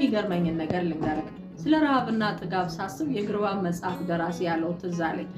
የሚገርመኝን ነገር ልንገርህ። ስለ ረሃብና ጥጋብ ሳስብ የግርባብ መጽሐፍ ደራሲ ያለው ትዝ አለኝ።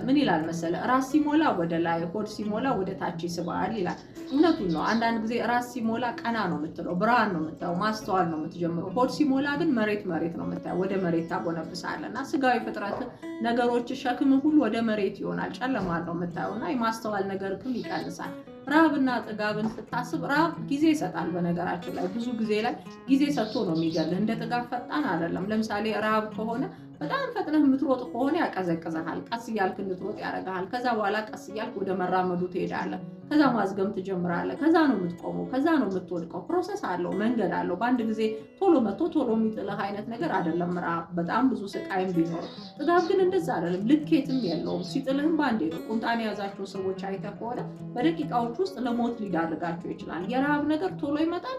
ምን ይላል መሰለ? ራስ ሲሞላ ወደ ላይ፣ ሆድ ሲሞላ ወደ ታች ይስባል ይላል። እውነቱን ነው። አንዳንድ ጊዜ ራስ ሲሞላ ቀና ነው የምትለው፣ ብርሃን ነው የምታየው፣ ማስተዋል ነው የምትጀምረው። ሆድ ሲሞላ ግን መሬት ነው የምታየው፣ ወደ መሬት ታጎነብሳለህ እና ስጋዊ ፍጥረት ነገሮች ሸክም ሁሉ ወደ መሬት ይሆናል፣ ጨለማ ነው የምታየው እና የማስተዋል ነገርክም ይቀንሳል። ረሃብና ጥጋብን ስታስብ ረሃብ ጊዜ ይሰጣል። በነገራችን ላይ ብዙ ጊዜ ላይ ጊዜ ሰጥቶ ነው የሚገልህ። እንደ ጥጋብ ፈጣን አይደለም። ለምሳሌ ረሃብ ከሆነ በጣም ፈጥነህ የምትሮጥ ከሆነ ያቀዘቅዝሃል። ቀስ እያልክ እንድትሮጥ ያደርግሃል። ከዛ በኋላ ቀስ እያልክ ወደ መራመዱ ትሄዳለህ። ከዛ ማዝገም ትጀምራለህ። ከዛ ነው የምትቆመው። ከዛ ነው የምትወድቀው። ፕሮሰስ አለው፣ መንገድ አለው። በአንድ ጊዜ ቶሎ መጥቶ ቶሎ የሚጥልህ አይነት ነገር አይደለም ረሃብ። በጣም ብዙ ስቃይም ቢኖር፣ ጥጋብ ግን እንደዛ አይደለም። ልኬትም የለውም። ሲጥልህም በአንዴ ነው። ቁንጣን የያዛቸው ሰዎች አይተህ ከሆነ በደቂቃዎች ውስጥ ለሞት ሊዳርጋቸው ይችላል። የረሃብ ነገር ቶሎ ይመጣል፣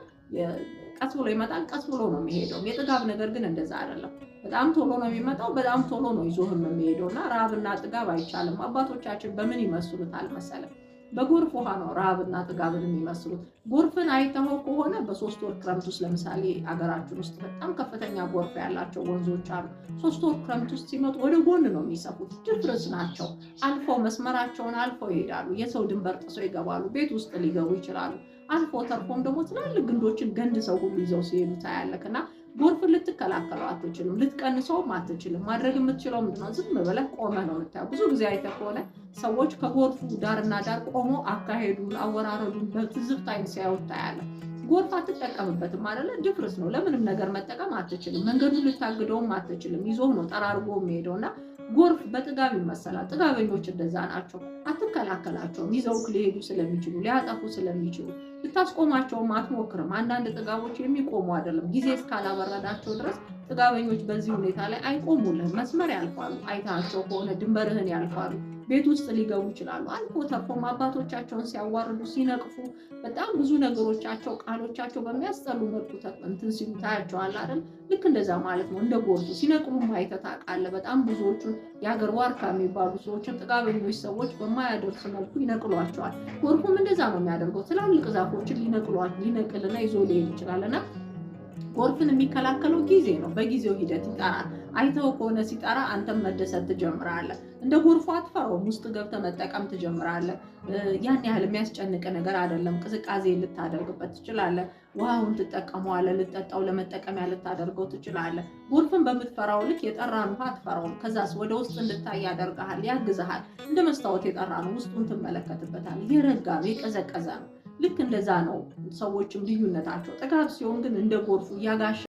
ቀስ ብሎ ይመጣል፣ ቀስ ብሎ ነው የሚሄደው። የጥጋብ ነገር ግን እንደዛ አይደለም። በጣም ቶሎ ነው የሚመጣው፣ በጣም ቶሎ ነው ይዞህም የሚሄደው እና ረሃብና ጥጋብ አይቻልም። አባቶቻችን በምን ይመስሉታል መሰለህ? በጎርፍ ውሃ ነው ረሃብና ጥጋብን የሚመስሉት። ጎርፍን አይተኸው ከሆነ በ3 ወር ክረምት ውስጥ ለምሳሌ አገራችን ውስጥ በጣም ከፍተኛ ጎርፍ ያላቸው ወንዞች አሉ። 3 ወር ክረምት ውስጥ ሲመጡ ወደ ጎን ነው የሚሰፉት። ድፍርስ ናቸው። አልፈው መስመራቸውን አልፈው ይሄዳሉ። የሰው ድንበር ጥሰው ይገባሉ። ቤት ውስጥ ሊገቡ ይችላሉ። አልፎ ተርፎም ደግሞ ትላልቅ ግንዶችን ገንድ ሰው ሁሉ ይዘው ሲሄዱ ታያለህ እና ጎርፍን ልትከላከለው አትችልም፣ ልትቀንሰውም አትችልም። ማድረግ የምትችለው ምንድነው? ዝም ብለህ ቆመህ ነው የምታየው። ብዙ ጊዜ አይተህ ከሆነ ሰዎች ከጎርፉ ዳርና ዳር ቆሞ አካሄዱን አወራረዱን በትዝብት አይን ሲያዩት ታያለህ። ጎርፍ አትጠቀምበትም አይደለ? ድፍርስ ነው። ለምንም ነገር መጠቀም አትችልም። መንገዱን ልታግደውም አትችልም። ይዞህ ነው ጠራርጎ የሚሄደው እና ጎርፍ በጥጋብ ይመሰላል። ጥጋበኞች እንደዛ ናቸው። አትከላከላቸውም። ይዘውክ ሊሄዱ ስለሚችሉ፣ ሊያጠፉ ስለሚችሉ ልታስቆማቸውም አትሞክርም። አንዳንድ ጥጋቦች የሚቆሙ አይደለም። ጊዜ እስካላበረዳቸው ድረስ ጥጋበኞች በዚህ ሁኔታ ላይ አይቆሙልህም። መስመር ያልፋሉ። አይታቸው ከሆነ ድንበርህን ያልፋሉ። ቤት ውስጥ ሊገቡ ይችላሉ። አልፎ ተርፎም አባቶቻቸውን ሲያዋርዱ፣ ሲነቅፉ በጣም ብዙ ነገሮቻቸው ቃሎቻቸው በሚያስጠሉ መልኩ እንትን ሲሉ ታያቸዋል አይደል? ልክ እንደዛ ማለት ነው። እንደ ጎርፉ ሲነቅሉ አይተህ ታውቃለህ። በጣም ብዙዎቹን የሀገር ዋርካ የሚባሉ ሰዎችን ጥጋበኞች ሰዎች በማያደርስ መልኩ ይነቅሏቸዋል። ጎርፉም እንደዛ ነው የሚያደርገው። ትላልቅ ዛፎችን ሊነቅልና ይዞ ሊሄድ ይችላል እና ጎርፍን የሚከላከለው ጊዜ ነው። በጊዜው ሂደት ይጠራል። አይተው ከሆነ ሲጠራ አንተም መደሰት ትጀምራለህ። እንደ ጎርፉ አትፈራውም። ውስጥ ገብተህ መጠቀም ትጀምራለህ። ያን ያህል የሚያስጨንቅ ነገር አይደለም። ቅዝቃዜ ልታደርግበት ትችላለህ። ውሃውን ትጠቀመዋለህ። ልጠጣው፣ ለመጠቀሚያ ልታደርገው ትችላለህ። ጎርፍን በምትፈራው ልክ የጠራን ውሃ አትፈራውም። ከዛስ ወደ ውስጥ እንድታይ ያደርግሃል፣ ያግዝሃል። እንደ መስታወት የጠራ ነው። ውስጡን ትመለከትበታለህ። የረጋ የቀዘቀዘ ነው። ልክ እንደዛ ነው ሰዎችም ልዩነታቸው። ጥጋብ ሲሆን ግን እንደ ጎርፉ እያጋሸ